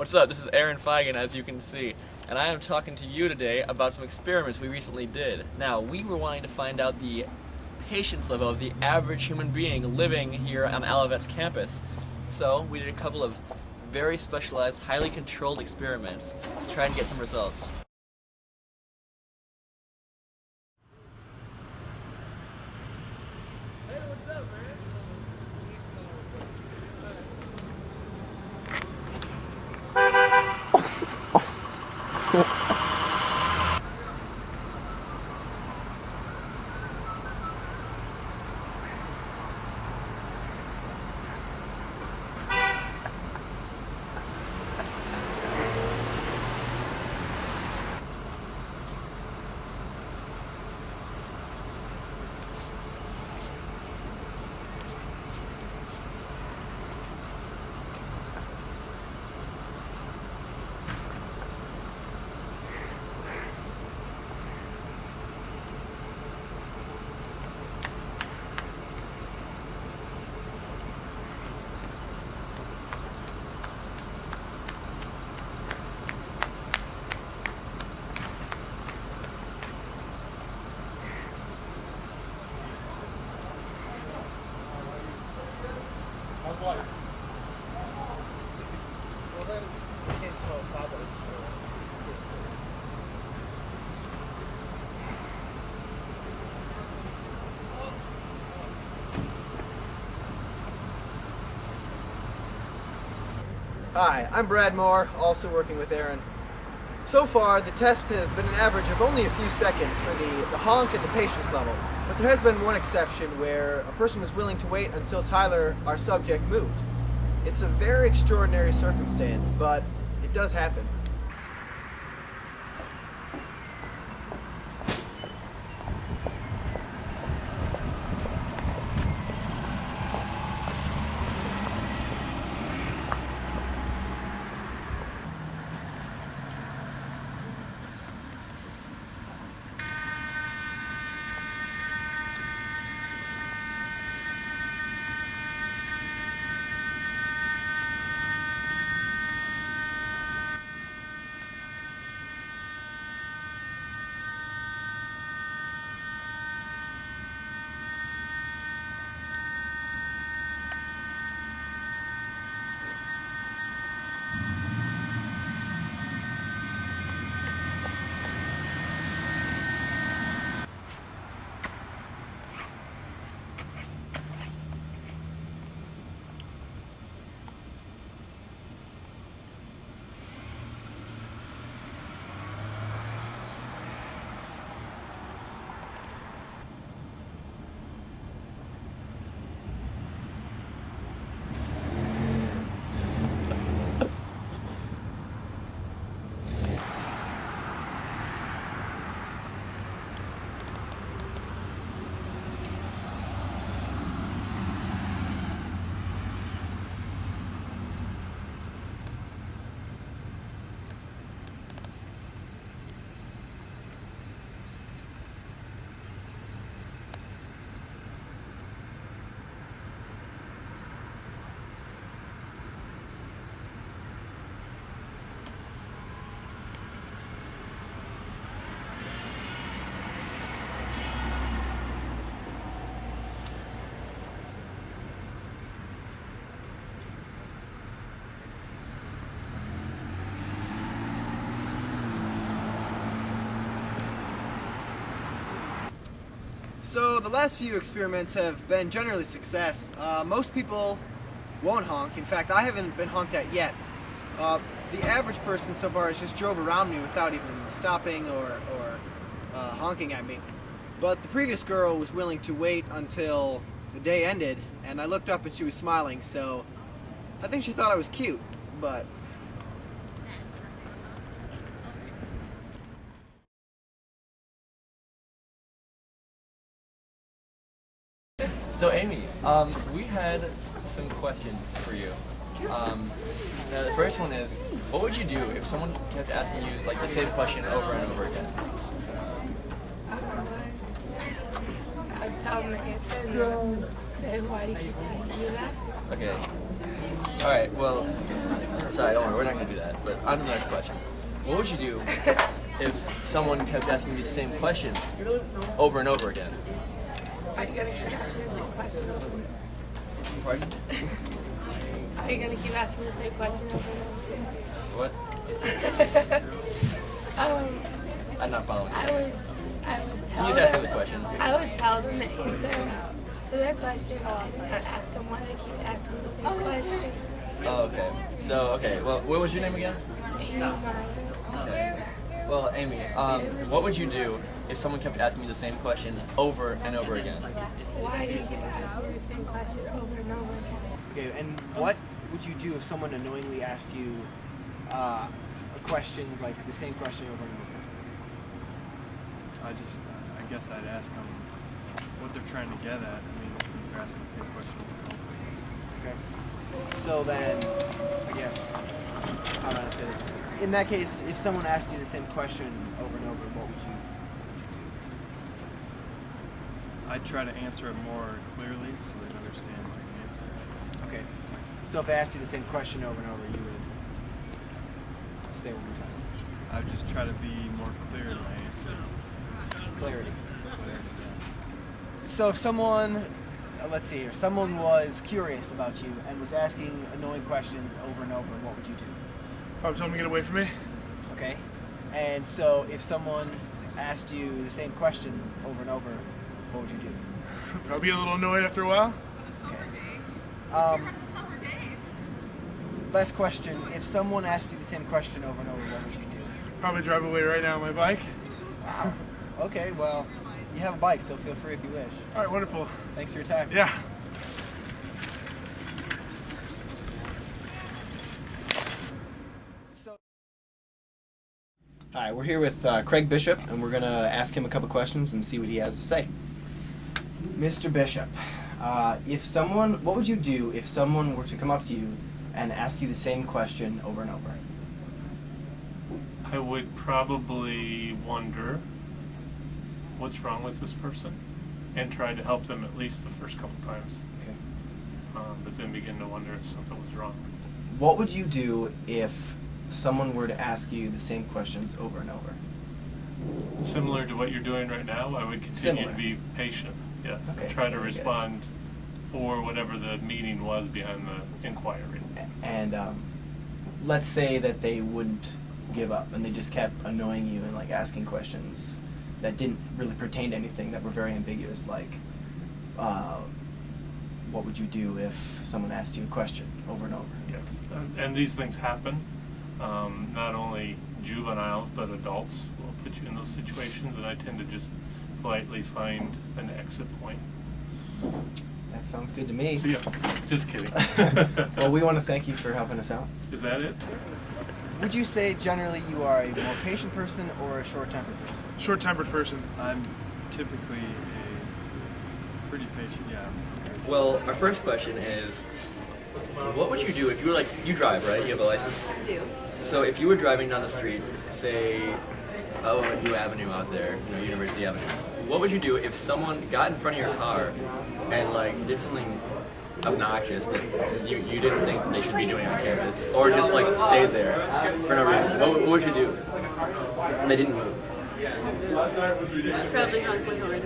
What's up? This is Feigen, as you can see, and I am talking to you today about some experiments we recently did. Now, we were wanting to find out the patience level of the average human being living here on Olivet's campus. So, we did a couple of very specialized, highly controlled experiments to try and get some results. Hey, what's up, man? Well, then we can't tell Pablo's. Hi, I'm Brad Moore, also working with Aaron. So far, the test has been an average of only a few seconds for the honk and the patience level, but there has been one exception where a person was willing to wait until Tyler, our subject, moved. It's a very extraordinary circumstance, but it does happen. So the last few experiments have been generally success. Most people won't honk. In fact, I haven't been honked at yet. The average person so far has just drove around me without even stopping or honking at me. But the previous girl was willing to wait until the day ended, and I looked up and she was smiling, so I think she thought I was cute, but... So Amy, we had some questions for you. Now the first one is, what would you do if someone kept asking you like the same question over and over again? I'd tell them the answer and then say, why do you keep asking me that? Okay. Alright, well, Sorry, don't worry, we're not gonna do that. But on to the next question. What would you do if someone kept asking you the same question over and over again? Are you gonna keep asking the same question over and over? Pardon? Are you gonna keep asking the same question over and over? What? I'm not following. I would Can you tell just ask them them. the question? I would tell them the answer to their question, and I'd ask them why they keep asking the same question. Oh, okay. So, okay. Well, what was your name again? Okay. Well, Amy, what would you do if someone kept asking you the same question over and over again? Why do you keep asking me the same question over and over again? Okay, and what would you do if someone annoyingly asked you questions like the same question over and over? I guess I'd ask them what they're trying to get at. I mean, you're asking the same question over and over. Okay. So then, I guess, how do I say this? In that case, if someone asked you the same question over and over, what would you do? I'd try to answer it more clearly so they'd understand my answer. Okay. So if they asked you the same question over and over, you would say it one more time. I'd just try to be more clear in my answer. Clarity. So if someone, let's see here, someone was curious about you and was asking annoying questions over and over, what would you do? Probably told him to get away from me. Okay. And so if someone asked you the same question over and over, what would you do? Probably a little annoyed after a while. Last question. If someone asked you the same question over and over, what would you do? Probably drive away right now on my bike. Wow. Okay, well, you have a bike, so feel free if you wish. All right, wonderful. Thanks for your time. Yeah. Hi, we're here with Craig Bishop, and we're going to ask him a couple questions and see what he has to say. Mr. Bishop, what would you do if someone were to come up to you and ask you the same question over and over? I would probably wonder what's wrong with this person and try to help them at least the first couple times. Okay. But then begin to wonder if something was wrong. What would you do if someone were to ask you the same questions over and over? Similar to what you're doing right now, I would continue Similar. to be patient, yes, Okay, and try to very good. respond for whatever the meaning was behind the inquiry. And let's say that they wouldn't give up and they just kept annoying you and like asking questions that didn't really pertain to anything, that were very ambiguous, like what would you do if someone asked you a question over and over? Yes, and these things happen. Not only juveniles, but adults will put you in those situations, and I tend to just politely find an exit point. That sounds good to me. So yeah, just kidding. Well, we want to thank you for helping us out. Is that it? Would you say generally you are a more patient person or a short-tempered person? Short-tempered person. I'm typically a pretty patient, yeah. Well, our first question is, what would you do if you were you drive, right? You have a license? I do. So if you were driving down the street, say, New Avenue out there, University Avenue, what would you do if someone got in front of your car and did something obnoxious that you didn't think that they should be doing on campus, or just stayed there for no reason? What would you do? And they didn't move. Probably honk my horn.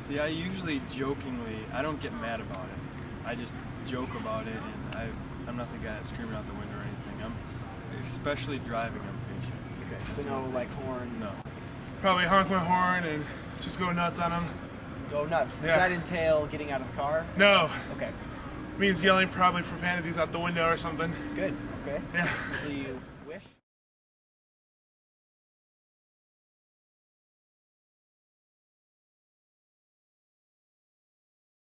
See, I usually jokingly, I don't get mad about it. I just joke about it, and I'm not the guy that's screaming out the window or anything. Especially driving, I'm patient. Okay, so no horn. No. Probably honk my horn and just go nuts on them. Go nuts. Does Yeah. that entail getting out of the car? No. Okay, Means yelling probably profanities out the window or something. good. Okay. Yeah. So you wish?